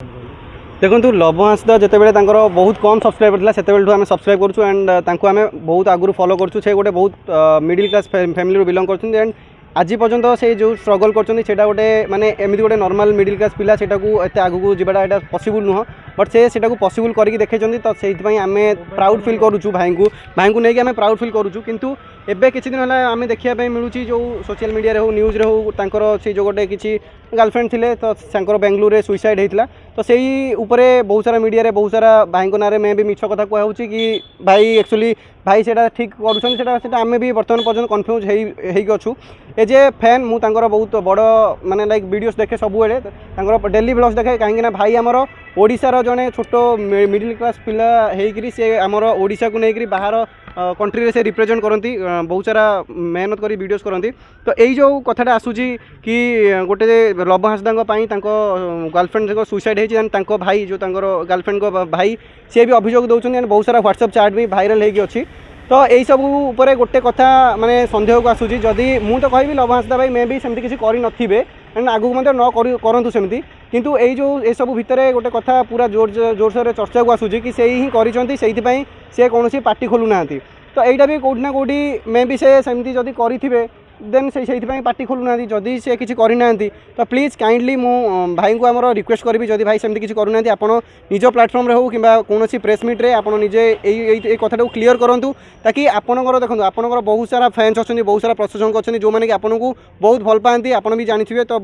देखो लव हांसदा जितेबाला बहुत कम सब्सक्राइबर था से आम सब्सक्राइब करूँ एंड आम बहुत आगुरी फॉलो करूँ से गोटे बहुत मिडिल क्लास फैमिली बिलंग कर एंड आज पर्यंत से जो स्ट्रगल कर गोटे माने एमती गोटे नॉर्मल मिडिल क्लास पिला से आगू जावाटा पॉसिबल नुह बट से पॉसिबल करके देखते तो से आम प्राउड फील करूँ भाई को लेकिन आम प्राउड फील करूँ किंतु एबे किसी दिन है आम देखा मिलूँ जो सोशल मीडिया हो न्यूज़ हो से जो गोटे किसी गर्लफ्रेंड थे तो बेंगलुरु में सुइसाइड होता तो से बहुत सारा मीडिया रे बहुत सारा भाई ना मैं भी मिछ कथा कहूँ कि भाई एक्चुअली भाई से ठीक करें भी बर्तमान पर्यटन कन्फ्यूज होचु एज ए फैन मुझे बहुत बड़ माने लाइक वीडियोस देखे सबुले डेली ब्लॉग्स देखे कहीं भाई आमर ओडिशार जड़े छोट मिडिल क्लास पिला होकर सी आमर ओडिशा को लेकर बाहर कंट्री रे से रिप्रेजेंट करती बहुत सारा मेहनत कर वीडियोस करती तो यही जो कथाटा आसूची कि गोटे लव हांसदा गर्लफ्रेंड सुइसाइड होती भाई जो गर्लफ्रेंड को भाई सी भी अभियोग दौरान बहुत सारा व्हाट्सएप चैट भी भाइराल होगी तो यही सब उपरे गोटे कथा माने सन्देह को आसूची जदि मु तो कहि लव हांसदा भाई मे भी सेमती किसी करि नथिबे एंड आगु मते न करंतु सेमती किंतु एई जो ए सब भितरे गोटे कथा पूरा जोरसोर चर्चा को आसूची कि से ही करिसंती सेइथिपई से कोनोसी पार्टी खोलु नांती तो एइटा भी कोठी ना कोठी मे भी से सेमती जदि करिथिबे देन से पार्टी खोलु ना जदि से किसी करना तो प्लीज काइंडली मु भाई को आमर रिक्वेस्ट करी जदि भाई सेमती किसी करूना आपण निज प्लाटफर्म हो कि कौन प्रेस मीट रे आपण निजे ये कथा क्लीयर करूँ ताकि आपणकर देखो आपणकर बहुत सारा फैंस अच्छा बहुत सारा प्रशंसक अच्छा जो मैंने कि आपन को बहुत भल पाती आप भी जानी तो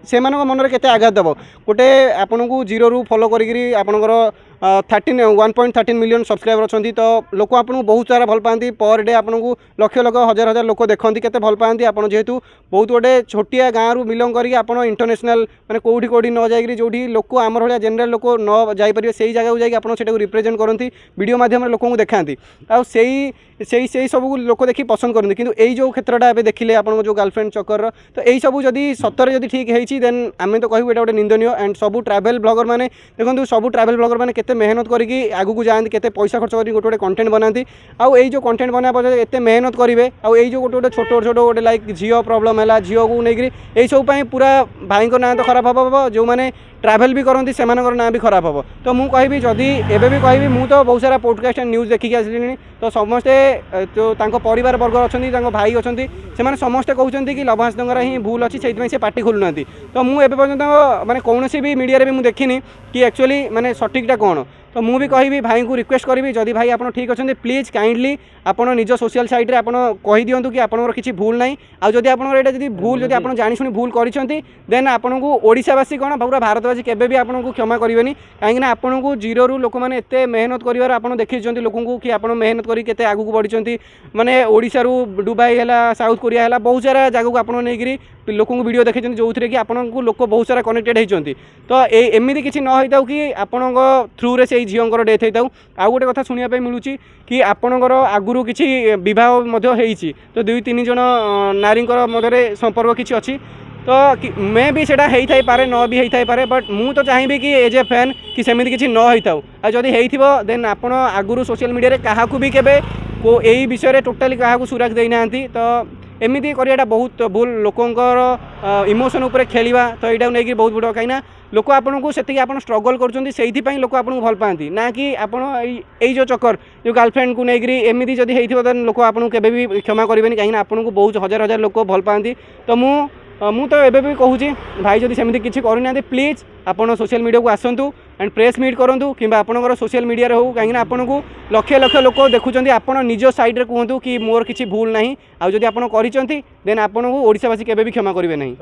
से मन में केते आघात देव गोटे आपन को जीरो रू फॉलो करपर 1.13 मिलियन सब्सक्राइबर अच्छा तो लोक आपको बहुत सारा भल पाती पर डे आपको लक्ष लक्ष हजार हजार लोक देखते केते भल पाती आप जेहेतु बहुत गोटे छोटिया गाँव बिलंग करके इंटरनेशनल माने कोठी कोठी न जाइए जो लोक आम भाया जेनराल लोक न जापर से जगह को जाकर रिप्रेजेंट करती वीडियो माध्यम लोक देखाती आई सब लोक देखी पसंद करते किंतु यही जो क्षेत्रटा देखिले आप जो गर्लफ्रेंड चक्कर तो यही सब जदि सतरे जदि ठीक है देन आम तो कहूँ गोटे निंदनीय एंड सब ट्रावेल ब्लॉगर मैंने देखो सब ट्रावेल ब्लॉगर मैंने केते मेहनत करके आगू जाती केते पैसा खर्च कर गोटे कंटेंट बनाती आउ जो कंटेंट बनाया एत मेहनत करेंगे आउ जो गोटे छोट छोट गोटे लाइक झील प्रॉब्लम है झील को लेकर यही सब पूरा भाई ना तो खराब हम जो मैंने ट्रावेल भी करती से ना भी खराब हम तो मुझे कहबी जदि एबे भी कहबी मु तो बहुत सारा पॉडकास्ट एंड न्यूज़ देखिक आसली तो समस्ते जो परिवार वर्ग अच्छा भाई अच्छा से समस्ते कहते कि लव हांसदा ही भूल अच्छी से पार्टी खोलुना तो मुझे पर्यटन माने कौन भी मीडिया भी देखनी कि एक्चुअली माने सठिकटा कौन तो मुझे भी कहबी भाई को रिक्वेस्ट करी जदि भाई आप ठीक अच्छे प्लीज काइंडली आपन निज सोशल साइट रे आपन कहि दियंतु कि आपनकर किसी भूल नहीं आ जदि आपनकर एटा जदि भूल जदि आपन जानि सुनि भूल करिसंती देन आपन को ओडिशावासी कोन पूरा भारतवासी केबे भी आपन को क्षमा करिवेनी काहे ना आपन को जीरो रु लोक माने एते मेहनत करिवार आपन देखिसंती लोकन को कि आपन मेहनत करी केते आगु को बढ़िसंती माने ओडिसा रु दुबई हैला साउथ कोरिया हैला बहुत सारा जगह को आपन नेगिरी लोक वीडियो देखिसंती जो थरे कि आपन को लोक बहुत सारा कनेक्टेड होइसंती तो एमिति किछि न होइताउ कि आपन थ्रू रे से झीलकर डेथ होता आउ गोटे कथा शुणा मिलूँ कि आपणकर आगुरी किसी बहुत तो 2-3 जन नारी मध्य संपर्क किसी अच्छी तो मे भी सेटा होता पारे न भी होता पारे बट मु तो चाहिए कि एज ए फैन कि सेमती किसी न होता आ जदि होइथिबो देन आपण आगुरी सोशल मीडिया रे काहाकू भी केबे को यही विषय टोटाली क्या सुरक्षा देना तो एमती कराटा बहुत भूल लोकंर इमोशन उपर खेलिया तो यहाँ नहीं बहुत बड़ कहीं लोक आपन को से आप स्ट्रगल कर लोक आपको भल पाती ना कि यही जो चक्कर जो गर्लफ्रेंड को लेकर एमती जब होता लोक आपको केवे भी क्षमा करेंगे कहीं आपको बहुत हजार हजार लोक भल पाती तो मु तो एबे भी कहूँ भाई जदि सेमती किसी करना प्लीज आपन सोशल मीडिया को आसतु एंड प्रेस मीट करूँ कि आपंकर सोशल मीडिया हो कहीं आपन को लक्ष लक्ष लोक देखुं आपन निज साइड रे कहतु कि मोर किसी भूल ना आउ जदि आपन देन आपन को ओडिशावासी केबे भी क्षमा करेंगे नहीं।